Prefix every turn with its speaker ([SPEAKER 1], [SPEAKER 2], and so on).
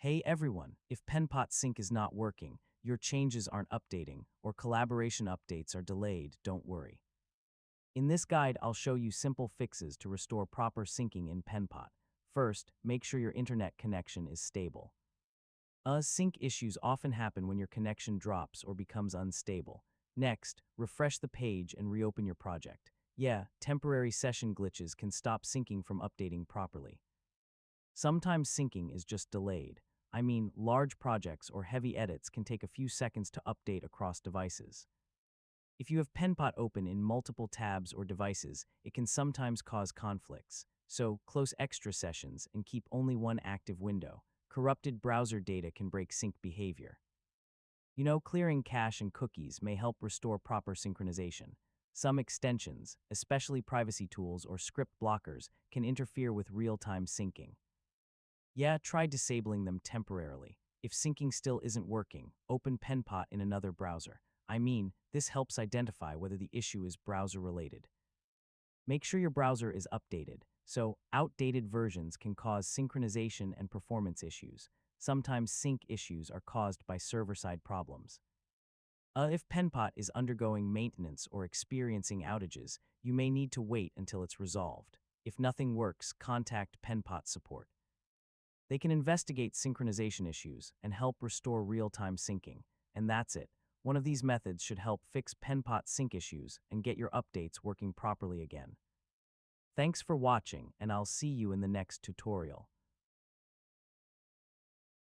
[SPEAKER 1] Hey everyone, if Penpot Sync is not working, your changes aren't updating, or collaboration updates are delayed, don't worry. In this guide, I'll show you simple fixes to restore proper syncing in Penpot. First, make sure your internet connection is stable. Sync issues often happen when your connection drops or becomes unstable. Next, refresh the page and reopen your project. Yeah, temporary session glitches can stop syncing from updating properly. Sometimes syncing is just delayed. I mean, large projects or heavy edits can take a few seconds to update across devices. If you have Penpot open in multiple tabs or devices, it can sometimes cause conflicts. So, close extra sessions and keep only one active window. Corrupted browser data can break sync behavior. Clearing cache and cookies may help restore proper synchronization. Some extensions, especially privacy tools or script blockers, can interfere with real-time syncing. Yeah, try disabling them temporarily. If syncing still isn't working, open Penpot in another browser. This helps identify whether the issue is browser-related. Make sure your browser is updated, so outdated versions can cause synchronization and performance issues. Sometimes sync issues are caused by server-side problems. If Penpot is undergoing maintenance or experiencing outages, you may need to wait until it's resolved. If nothing works, contact Penpot support. They can investigate synchronization issues and help restore real-time syncing. And that's it. One of these methods should help fix Penpot sync issues and get your updates working properly again. Thanks for watching, and I'll see you in the next tutorial.